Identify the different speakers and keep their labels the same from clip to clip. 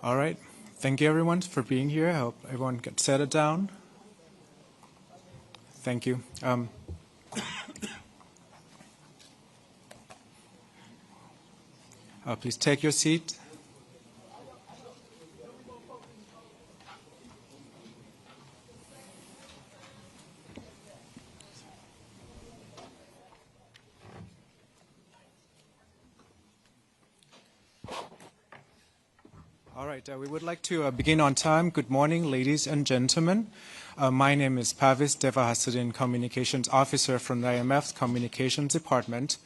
Speaker 1: All right. Thank you, everyone, for being here. I hope everyone can settle down. Thank you. Please take your seat. All right, we would like to begin on time. Good morning, ladies and gentlemen. My name is Pavis Devahasuddin, Communications Officer from the IMF's Communications Department.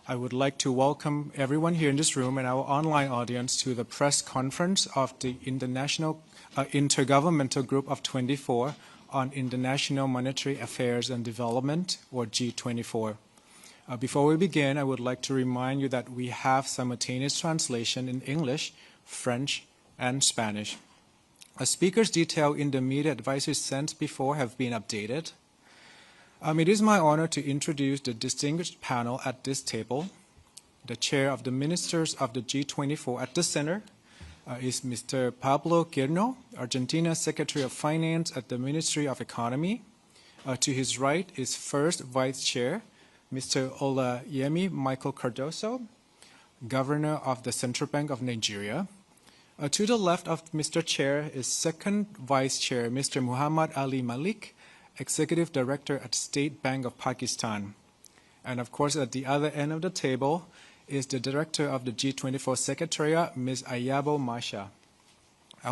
Speaker 1: I would like to welcome everyone here in this room and our online audience to the press conference of the Intergovernmental Group of 24 on International Monetary Affairs and Development, or G24. Before we begin, I would like to remind you that we have simultaneous translation in English, French, and Spanish. Speakers detailed in the media advisory sent before have been updated. It is my honor to introduce the distinguished panel at this table. The chair of the ministers of the G24 at the center is Mr. Pablo Girno, Argentina's Secretary of Finance at the Ministry of Economy. To his right is First Vice Chair, Mr. Olayemi Michael Cardoso, Governor of the Central Bank of Nigeria. To the left of Mr. Chair is Second Vice Chair, Mr. Muhammad Ali Malik, Executive Director at State Bank of Pakistan. And of course, at the other end of the table is the Director of the G24 Secretariat, Ms. Ayabo Masha.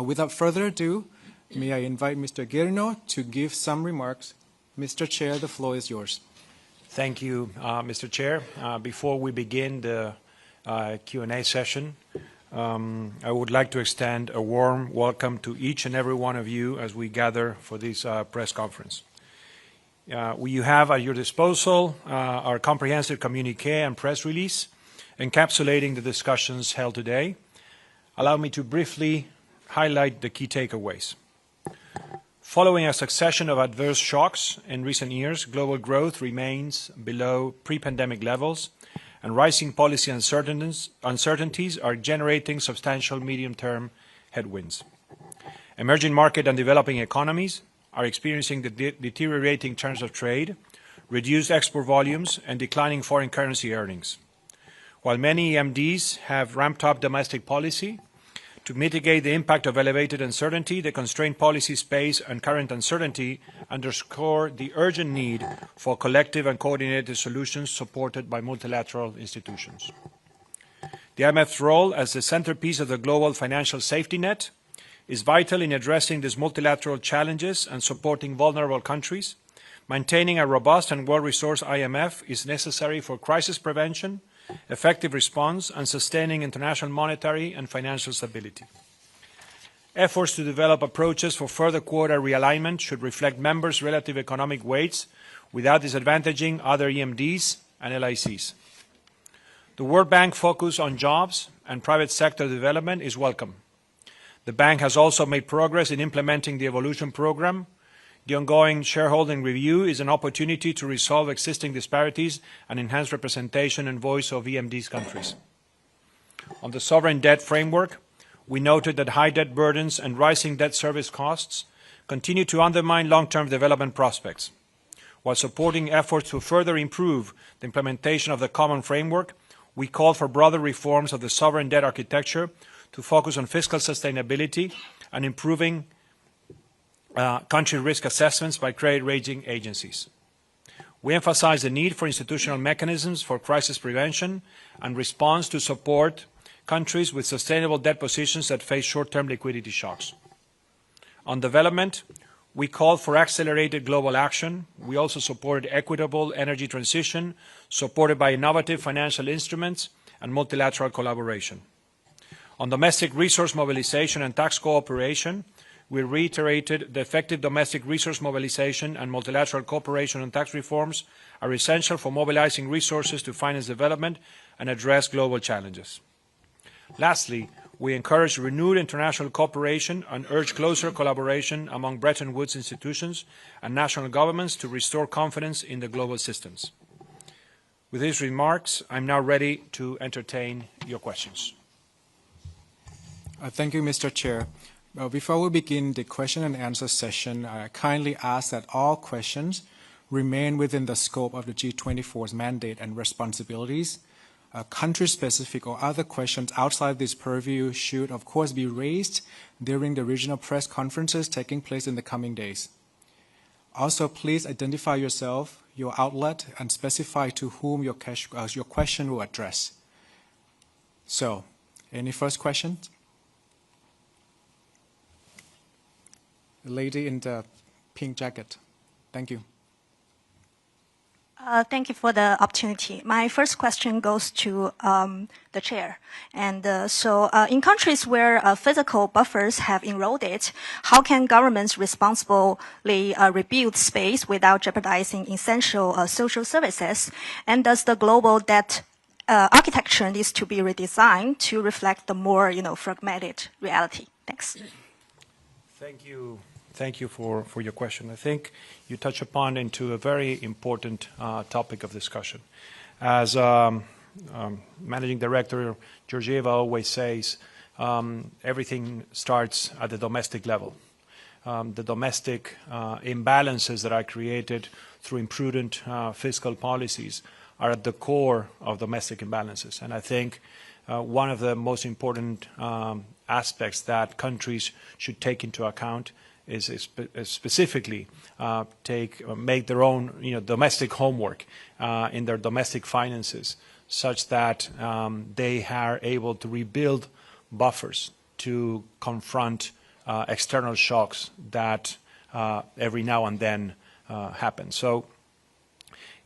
Speaker 1: Without further ado, may I invite Mr. Girno to give some remarks. Mr. Chair, the floor is yours.
Speaker 2: Thank you, Mr. Chair. Before we begin the Q&A session, I would like to extend a warm welcome to each and every one of you as we gather for this press conference. You have at your disposal our comprehensive communique and press release encapsulating the discussions held today. Allow me to briefly highlight the key takeaways. Following a succession of adverse shocks in recent years, global growth remains below pre-pandemic levels, and rising policy uncertainties are generating substantial medium-term headwinds. Emerging market and developing economies are experiencing the deteriorating terms of trade, reduced export volumes, and declining foreign currency earnings. While many EMDs have ramped up domestic policy to mitigate the impact of elevated uncertainty, the constrained policy space and current uncertainty underscore the urgent need for collective and coordinated solutions supported by multilateral institutions. The IMF's role as the centerpiece of the global financial safety net is vital in addressing these multilateral challenges and supporting vulnerable countries. Maintaining a robust and well-resourced IMF is necessary for crisis prevention, effective response, and sustaining international monetary and financial stability. Efforts to develop approaches for further quota realignment should reflect members' relative economic weights without disadvantaging other EMDs and LICs. The World Bank focus on jobs and private sector development is welcome. The bank has also made progress in implementing the Evolution Program. The ongoing shareholding review is an opportunity to resolve existing disparities and enhance representation and voice of EMD's countries. On the sovereign debt framework, we noted that high debt burdens and rising debt service costs continue to undermine long-term development prospects. While supporting efforts to further improve the implementation of the common framework, we call for broader reforms of the sovereign debt architecture to focus on fiscal sustainability and improving country risk assessments by credit rating agencies. We emphasize the need for institutional mechanisms for crisis prevention and response to support countries with sustainable debt positions that face short-term liquidity shocks. On development, we call for accelerated global action. We also supported equitable energy transition, supported by innovative financial instruments and multilateral collaboration. On domestic resource mobilization and tax cooperation, we reiterated the effective domestic resource mobilization and multilateral cooperation on tax reforms are essential for mobilizing resources to finance development and address global challenges. Lastly, we encourage renewed international cooperation and urge closer collaboration among Bretton Woods institutions and national governments to restore confidence in the global systems. With these remarks, I'm now ready to entertain your questions.
Speaker 1: Thank you, Mr. Chair. Before we begin the question and answer session, I kindly ask that all questions remain within the scope of the G24's mandate and responsibilities. Country-specific or other questions outside this purview should, of course, be raised during the regional press conferences taking place in the coming days. Also, please identify yourself, your outlet, and specify to whom your question will address. So, any first questions? The lady in the pink jacket. Thank you.
Speaker 3: Thank you for the opportunity. My first question goes to the chair. And in countries where physical buffers have eroded, how can governments responsibly rebuild space without jeopardizing essential social services? And does the global debt architecture needs to be redesigned to reflect the more, fragmented reality? Thanks.
Speaker 2: Thank you. Thank you for your question. I think you touch upon into a very important topic of discussion. As Managing Director Georgieva always says, everything starts at the domestic level. The domestic imbalances that are created through imprudent fiscal policies are at the core of domestic imbalances. And I think one of the most important aspects that countries should take into account is specifically make their own domestic homework in their domestic finances, such that they are able to rebuild buffers to confront external shocks that every now and then happen. So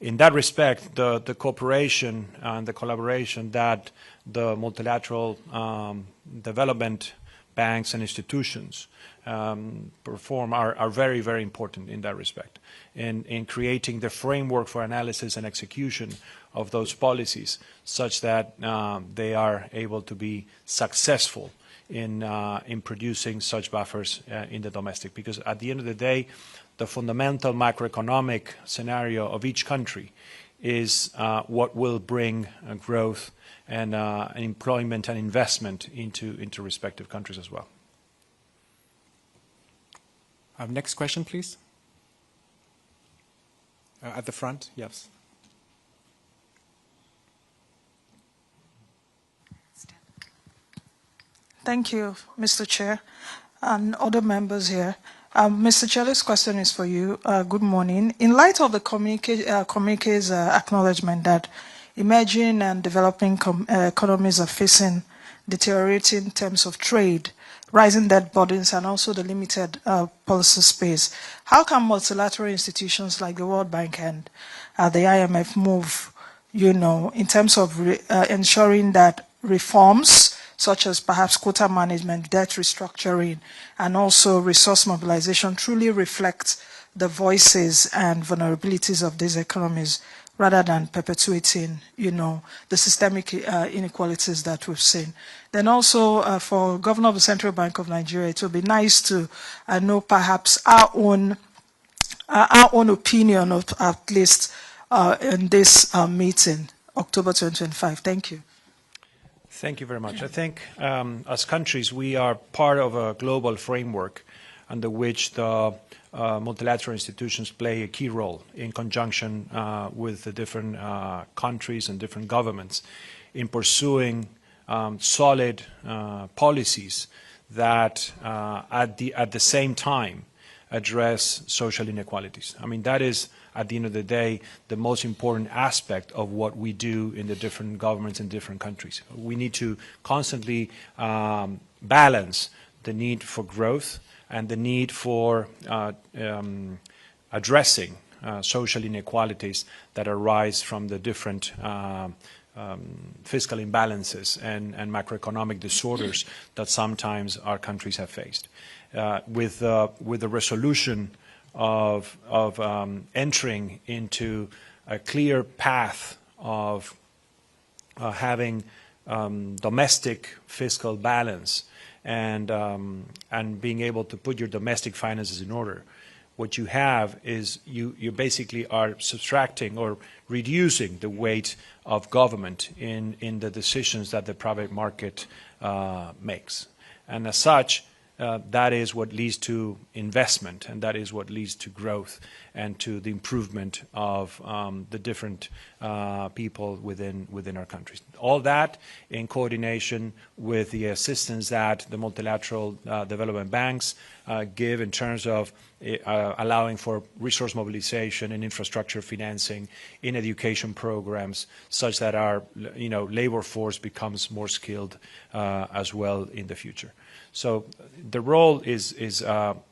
Speaker 2: in that respect, the cooperation and the collaboration that the multilateral development banks and institutions perform are very, very important in that respect, in creating the framework for analysis and execution of those policies, such that they are able to be successful in producing such buffers in the domestic. Because at the end of the day, the fundamental macroeconomic scenario of each country is what will bring growth and employment and investment into respective countries as well.
Speaker 1: Next question, please. At the front, yes.
Speaker 4: Thank you, Mr. Chair, and other members here. Mr. Chair, this question is for you. Good morning. In light of the communique's acknowledgement that emerging and developing economies are facing deteriorating terms of trade, rising debt burdens, and also the limited policy space, how can multilateral institutions like the World Bank and the IMF move, in terms of ensuring that reforms such as perhaps quota management, debt restructuring, and also resource mobilization truly reflect the voices and vulnerabilities of these economies, rather than perpetuating, the systemic inequalities that we've seen? Then also, for Governor of the Central Bank of Nigeria, it would be nice to know perhaps our own opinion, of, at least in this meeting, October 2025. Thank you.
Speaker 2: Thank you very much. I think as countries, we are part of a global framework under which the multilateral institutions play a key role in conjunction with the different countries and different governments in pursuing solid policies that at the same time address social inequalities. I mean, that is, at the end of the day, the most important aspect of what we do in the different governments in different countries. We need to constantly balance the need for growth and the need for addressing social inequalities that arise from the different fiscal imbalances and macroeconomic disorders that sometimes our countries have faced. With the resolution of entering into a clear path of having domestic fiscal balance and being able to put your domestic finances in order, what you have is you basically are subtracting or reducing the weight of government in the decisions that the private market makes. And as such, that is what leads to investment, and that is what leads to growth and to the improvement of the different people within our countries. All that in coordination with the assistance that the multilateral development banks give in terms of allowing for resource mobilization and infrastructure financing in education programs, such that our labor force becomes more skilled as well in the future. So the role is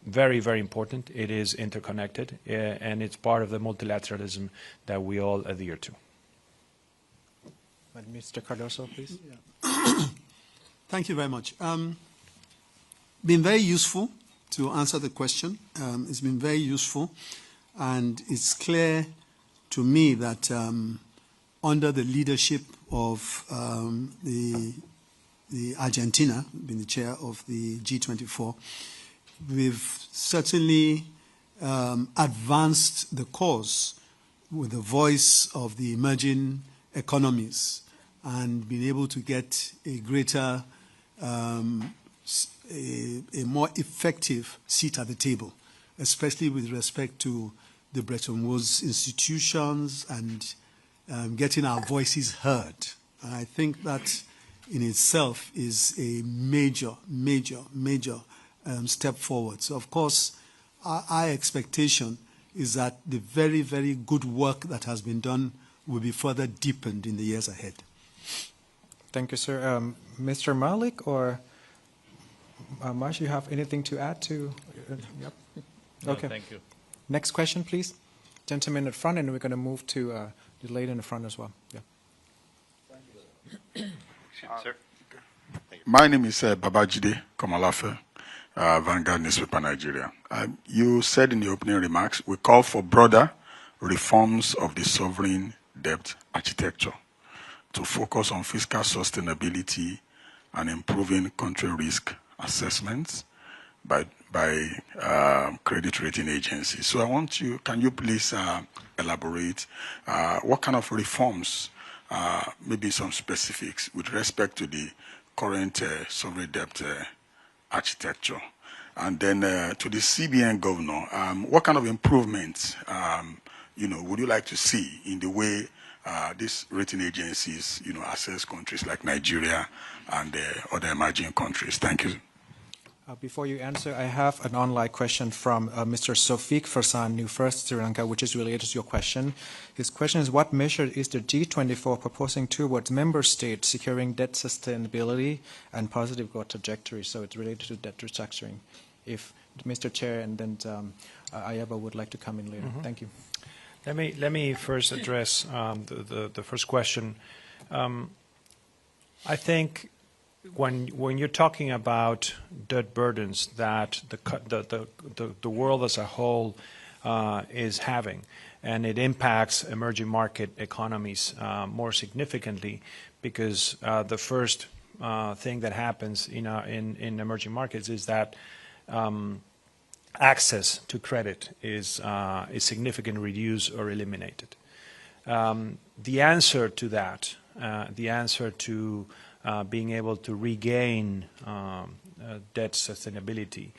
Speaker 2: very, very important. It is interconnected, and it's part of the multilateralism that we all adhere to.
Speaker 1: Mr. Cardoso, please.
Speaker 5: Yeah. Thank you very much. Been very useful to answer the question. It's been very useful, and it's clear to me that under the leadership of the Argentina, being the chair of the G24, we've certainly advanced the cause with the voice of the emerging economies and been able to get a greater, a more effective seat at the table, especially with respect to the Bretton Woods institutions and getting our voices heard. And I think that in itself is a major step forward. So, of course, our expectation is that the very, very good work that has been done will be further deepened in the years ahead.
Speaker 1: Thank you, sir. Mr. Malik or Marsh, you have anything to add to? Yep. Okay.
Speaker 6: No, thank you.
Speaker 1: Next question, please. Gentleman at front, and we're going to move to the lady in the front as well. Yeah.
Speaker 6: Sir.
Speaker 7: My name is Babajide Komalafe, Vanguard Newspaper, Nigeria. You said in the opening remarks, we call for broader reforms of the sovereign debt architecture to focus on fiscal sustainability and improving country risk assessments by credit rating agencies. So I want you, can you please elaborate what kind of reforms, maybe some specifics with respect to the current sovereign debt architecture? And then to the CBN governor, what kind of improvements, would you like to see in the way these rating agencies, assess countries like Nigeria and other emerging countries? Thank you.
Speaker 1: Before you answer, I have an online question from Mr. Sofiq Farsan, New First Sri Lanka, which is related to your question. His question is, what measure is the G24 proposing towards member states securing debt sustainability and positive growth trajectory? So it's related to debt restructuring. If Mr. Chair and then Ayaba would like to come in later. Mm-hmm. Thank you.
Speaker 2: Let me first address the first question. I think when you're talking about debt burdens that the world as a whole is having, and it impacts emerging market economies more significantly, because the first thing that happens in emerging markets is that access to credit is significantly reduced or eliminated. The answer to that, the answer to being able to regain debt sustainability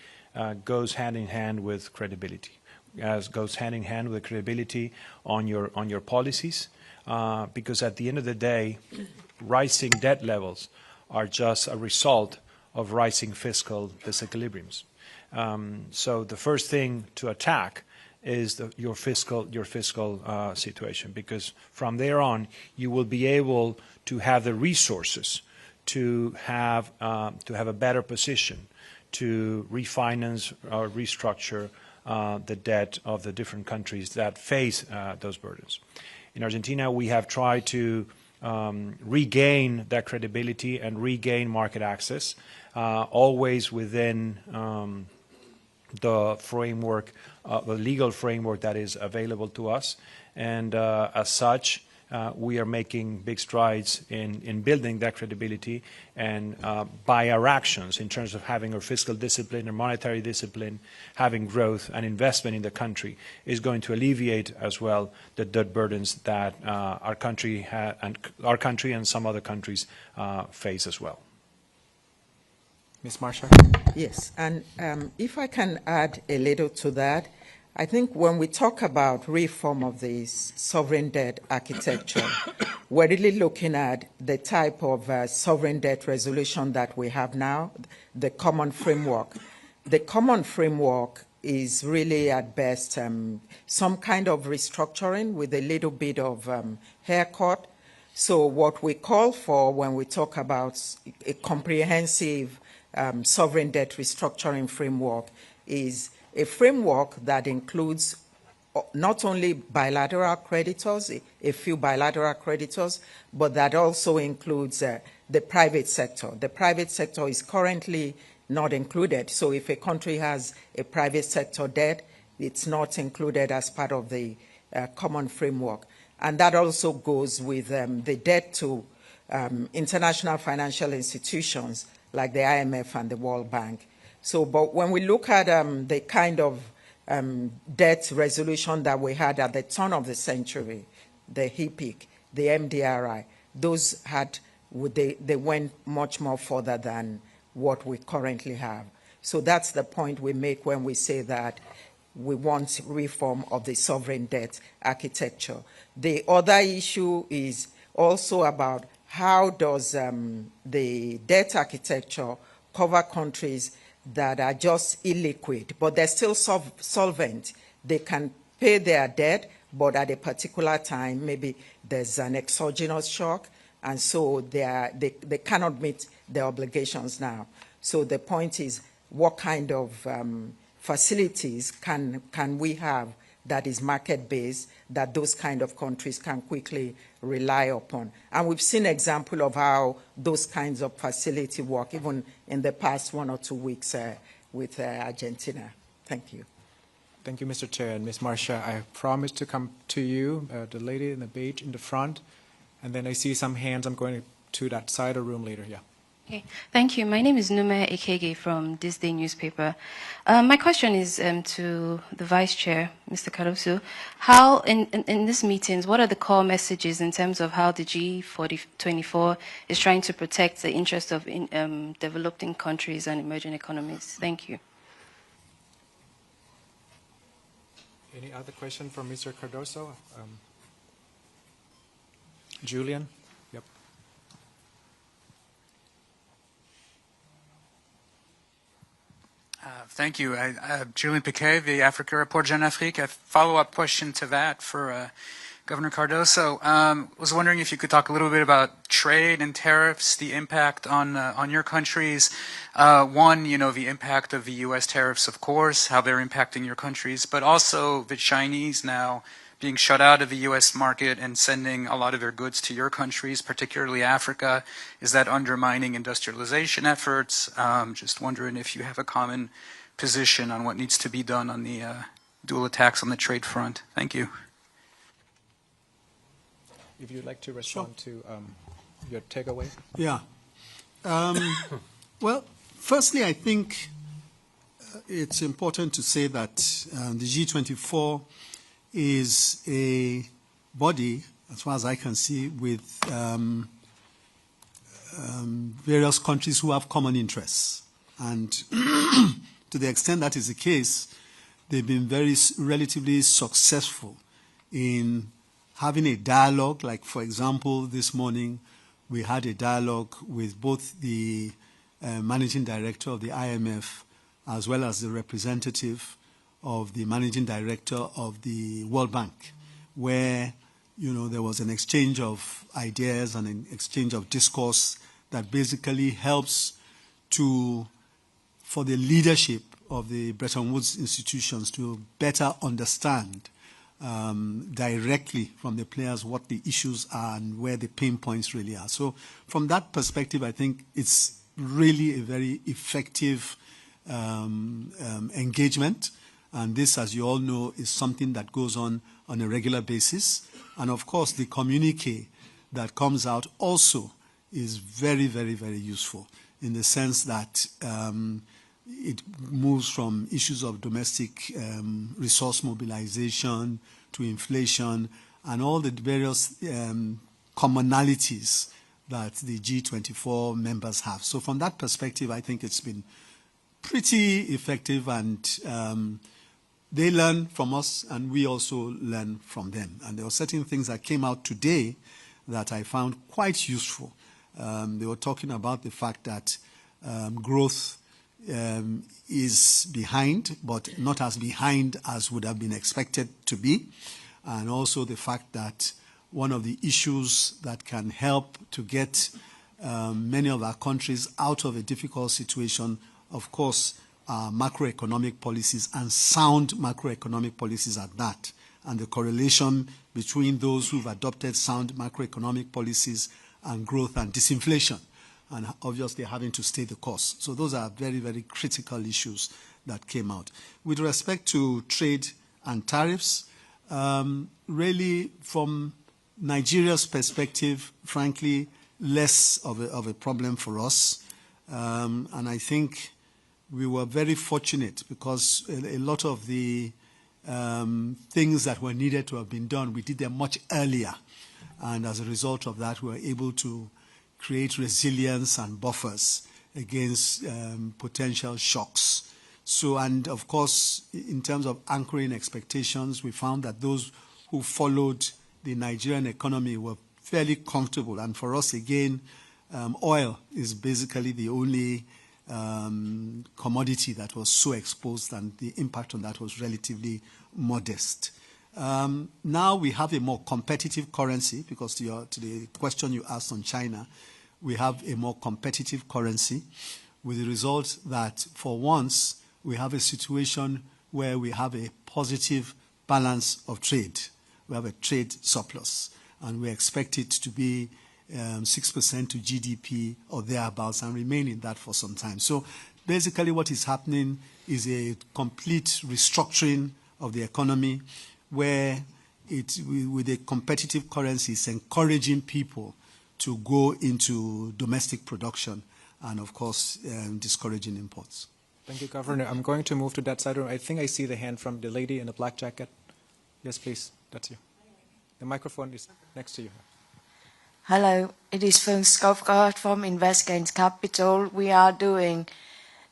Speaker 2: goes hand in hand with credibility. Goes hand in hand with credibility on your policies, because at the end of the day, rising debt levels are just a result of rising fiscal disequilibriums. So the first thing to attack is your fiscal situation, because from there on you will be able to have the resources to have a better position to refinance or restructure the debt of the different countries that face those burdens. In Argentina, we have tried to regain that credibility and regain market access, always within the framework, the legal framework that is available to us. And as such, we are making big strides in building that credibility, and by our actions in terms of having our fiscal discipline, our monetary discipline, having growth and investment in the country is going to alleviate as well the debt burdens that our country and some other countries face as well.
Speaker 1: Ms. Marsha?
Speaker 6: Yes, and if I can add a little to that, I think when we talk about reform of the sovereign debt architecture, we're really looking at the type of sovereign debt resolution that we have now, the common framework. The common framework is really at best some kind of restructuring with a little bit of haircut. So what we call for when we talk about a comprehensive sovereign debt restructuring framework is a framework that includes not only bilateral creditors, a few bilateral creditors, but that also includes the private sector. The private sector is currently not included. So if a country has a private sector debt, it's not included as part of the common framework. And that also goes with the debt to international financial institutions like the IMF and the World Bank. So, but when we look at the kind of debt resolution that we had at the turn of the century, the HIPIC, the MDRI, those had, they went much more further than what we currently have. So that's the point we make when we say that we want reform of the sovereign debt architecture. The other issue is also about how does the debt architecture cover countries that are just illiquid, but they're still solvent. They can pay their debt, but at a particular time, maybe there's an exogenous shock, and so they cannot meet their obligations now. So the point is, what kind of facilities can we have that is market-based, that those kind of countries can quickly rely upon? And we've seen example of how those kinds of facility work, even in the past 1 or 2 weeks with Argentina. Thank you.
Speaker 1: Thank you, Mr. Chair. And Ms. Marsha, I promise to come to you, the lady in the beige in the front, and then I see some hands. I'm going to that side of the room later, yeah.
Speaker 8: Okay, thank you. My name is Nume Ekege from This Day newspaper. My question is to the Vice Chair, Mr. Cardoso. How, in these meetings, what are the core messages in terms of how the G24 is trying to protect the interests of developing countries and emerging economies? Thank you.
Speaker 1: Any other question from Mr. Cardoso? Julian? Yep.
Speaker 9: Thank you. Julien Piquet, the Africa Report, Jeune Afrique. A follow-up question to that for Governor Cardoso. Was wondering if you could talk a little bit about trade and tariffs, the impact on your countries. One, the impact of the U.S. tariffs, of course, how they're impacting your countries, but also the Chinese now being shut out of the U.S. market and sending a lot of their goods to your countries, particularly Africa. Is that undermining industrialization efforts? Just wondering if you have a common position on what needs to be done on the dual attacks on the trade front. Thank you.
Speaker 1: If you'd like to respond to your takeaway.
Speaker 5: Yeah. Well, firstly, I think it's important to say that the G24 is a body, as far as I can see, with various countries who have common interests. And to the extent that is the case, they've been relatively successful in having a dialogue. Like, for example, this morning we had a dialogue with both the managing director of the IMF as well as the representative of the managing director of the World Bank, where there was an exchange of ideas and an exchange of discourse that basically helps for the leadership of the Bretton Woods institutions to better understand directly from the players what the issues are and where the pain points really are. So from that perspective, I think it's really a very effective engagement. And this, as you all know, is something that goes on a regular basis. And of course, the communique that comes out also is very, very, very useful in the sense that it moves from issues of domestic resource mobilization to inflation and all the various commonalities that the G24 members have. So from that perspective, I think it's been pretty effective, and they learn from us and we also learn from them. And there were certain things that came out today that I found quite useful. They were talking about the fact that growth is behind, but not as behind as would have been expected to be. And also the fact that one of the issues that can help to get many of our countries out of a difficult situation, of course, are macroeconomic policies, and sound macroeconomic policies at that. And the correlation between those who've adopted sound macroeconomic policies and growth and disinflation, and obviously having to stay the course. So those are very, very critical issues that came out. With respect to trade and tariffs, really from Nigeria's perspective, frankly, less of a problem for us. And I think we were very fortunate because a lot of the things that were needed to have been done, we did them much earlier. And as a result of that, we were able to create resilience and buffers against potential shocks. So, and of course, in terms of anchoring expectations, we found that those who followed the Nigerian economy were fairly comfortable. And for us, again, oil is basically the only commodity that was so exposed, and the impact on that was relatively modest. Now we have a more competitive currency, because to the question you asked on China, we have a more competitive currency, with the result that for once we have a situation where we have a positive balance of trade. We have a trade surplus, and we expect it to be 6% to GDP or thereabouts, and remain in that for some time. So basically what is happening is a complete restructuring of the economy, where with a competitive currency, it's encouraging people to go into domestic production and, of course, discouraging imports.
Speaker 1: Thank you, Governor. I'm going to move to that side. I think I see the hand from the lady in the black jacket. Yes, please. That's you. The microphone is next to you.
Speaker 10: Hello, it is Fiscal from Invest Gains Capital. We are doing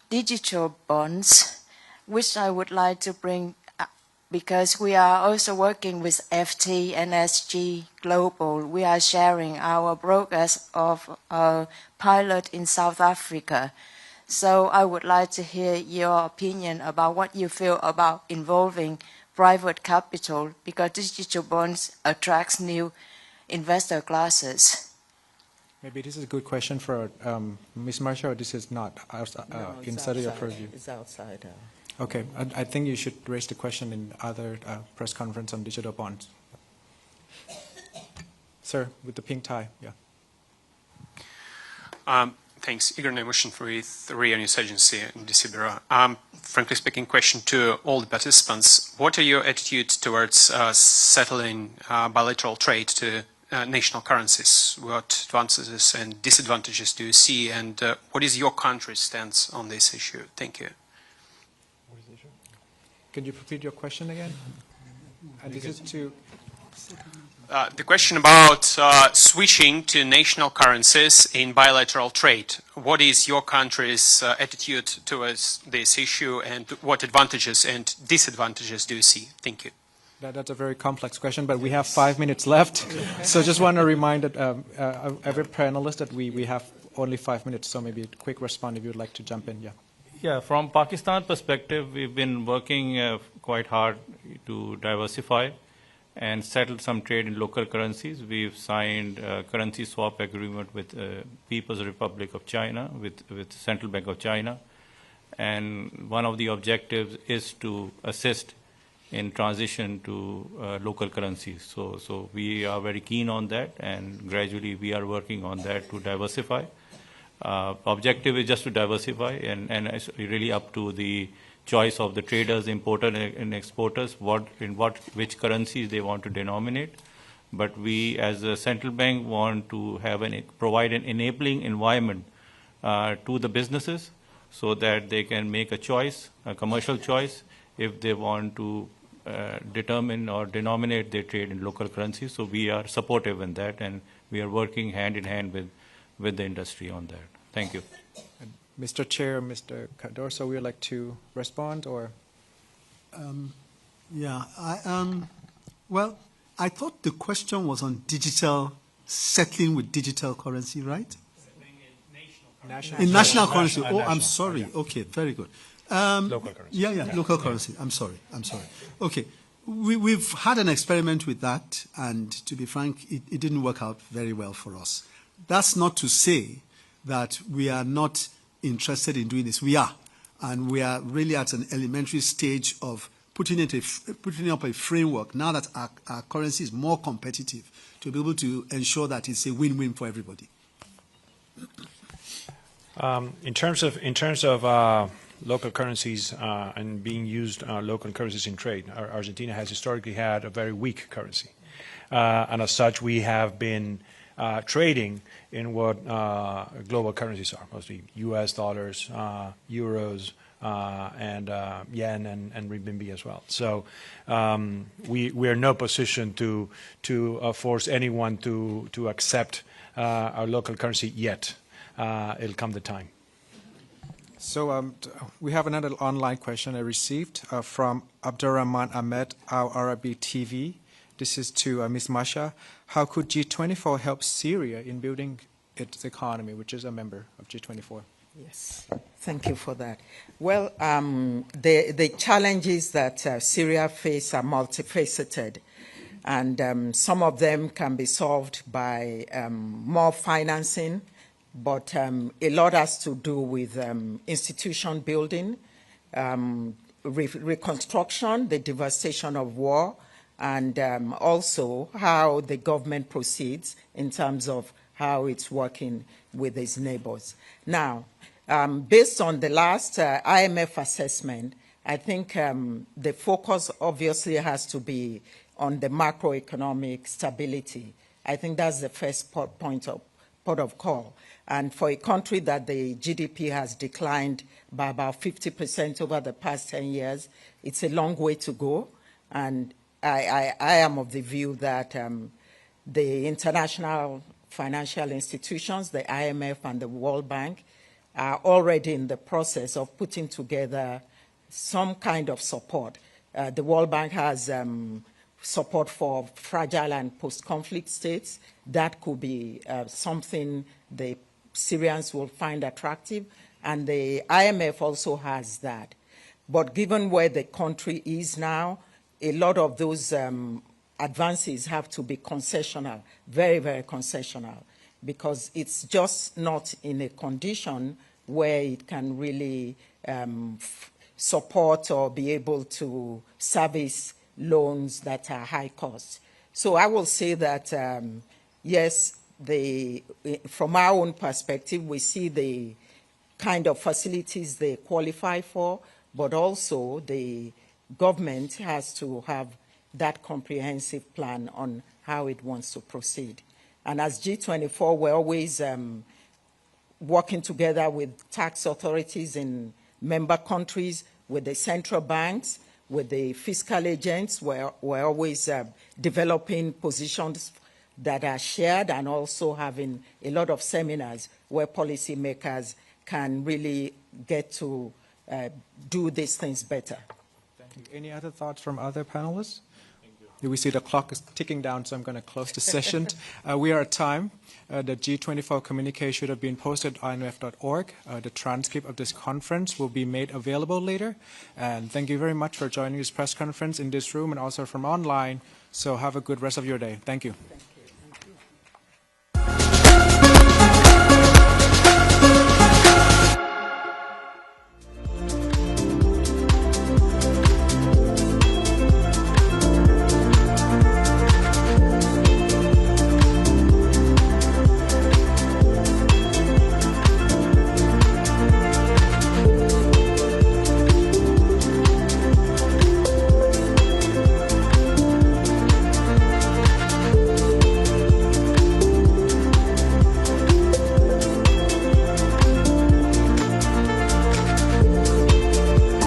Speaker 10: digital bonds, which I would like to bring up because we are also working with FT and SG Global. We are sharing our progress of a pilot in South Africa. So I would like to hear your opinion about what you feel about involving private capital, because digital bonds attracts new investor classes.
Speaker 1: Maybe this is a good question for Ms. Marsha, or this is not inside of your purview?
Speaker 6: It's outside.
Speaker 1: Okay, I think you should raise the question in other press conference on digital bonds. Sir, with the pink tie, yeah.
Speaker 11: Thanks. Igor Nemushin for the Rio News Agency in DC Bureau. Frankly speaking, question to all the participants. What are your attitudes towards settling bilateral trade to national currencies? What advantages and disadvantages do you see? And what is your country's stance on this issue? Thank you.
Speaker 1: Can you repeat your question again? This is to...
Speaker 11: The question about switching to national currencies in bilateral trade. What is your country's attitude towards this issue, and what advantages and disadvantages do you see? Thank you.
Speaker 1: That's a very complex question, but we have 5 minutes left. So just want to remind that, every panelist that we have only 5 minutes, so maybe a quick response if you'd like to jump in. Yeah.
Speaker 12: Yeah, from Pakistan perspective, we've been working quite hard to diversify and settle some trade in local currencies. We've signed a currency swap agreement with People's Republic of China, with Central Bank of China. And one of the objectives is to assist in transition to local currencies. So we are very keen on that, and gradually we are working on that to diversify. Objective is just to diversify, and it's really up to the choice of the traders, importers and exporters, which currencies they want to denominate. But we, as a central bank, want to have provide an enabling environment to the businesses, so that they can make a choice, a commercial choice, if they want to determine or denominate their trade in local currencies. So we are supportive in that, and we are working hand in hand with with the industry on that. Thank you.
Speaker 1: And Mr. Chair, Mr. Cardoso, would you like to respond or?
Speaker 5: Well, I thought the question was on digital, settling with digital currency, right? In national currency. Oh, I'm sorry. Okay, very good.
Speaker 2: Local currency.
Speaker 5: Local currency. I'm sorry. Okay. We've had an experiment with that, and to be frank, it didn't work out very well for us. That's not to say that we are not interested in doing this. We are. And we are really at an elementary stage of putting up a framework now that our currency is more competitive to be able to ensure that it's a win-win for everybody.
Speaker 2: In terms of local currencies and being used local currencies in trade, Argentina has historically had a very weak currency, and as such, we have been trading in what global currencies are, mostly U.S. dollars, euros, and yen and renminbi as well. So we are in no position to force anyone to accept our local currency yet. It'll come the time.
Speaker 1: So we have another online question I received from Abdurrahman Ahmed, Al Arabi TV. This is to Ms. Masha. How could G24 help Syria in building its economy, which is a member of G24?
Speaker 6: Yes, thank you for that. Well, the challenges that Syria face are multifaceted, and some of them can be solved by more financing, but a lot has to do with institution building, reconstruction, the devastation of war, and also how the government proceeds in terms of how it's working with its neighbors. Now, based on the last IMF assessment, I think the focus obviously has to be on the macroeconomic stability. I think that's the first port of call. And for a country that the GDP has declined by about 50% over the past 10 years, it's a long way to go. And I am of the view that the international financial institutions, the IMF and the World Bank, are already in the process of putting together some kind of support. The World Bank has support for fragile and post-conflict states. That could be something the Syrians will find attractive, and the IMF also has that. But given where the country is now, a lot of those advances have to be concessional, very, very concessional, because it's just not in a condition where it can really support or be able to service loans that are high cost. So I will say that, yes, from our own perspective, we see the kind of facilities they qualify for, but also the government has to have that comprehensive plan on how it wants to proceed. And as G24, we're always working together with tax authorities in member countries, with the central banks, with the fiscal agents. We're always developing positions that are shared, and also having a lot of seminars where policymakers can really get to do these things better.
Speaker 1: Thank you. Any other thoughts from other panelists? We see the clock is ticking down, so I'm going to close the session. We are at time. The G24 communique should have been posted on imf.org. The transcript of this conference will be made available later. And thank you very much for joining this press conference in this room and also from online. So have a good rest of your day. Thank you.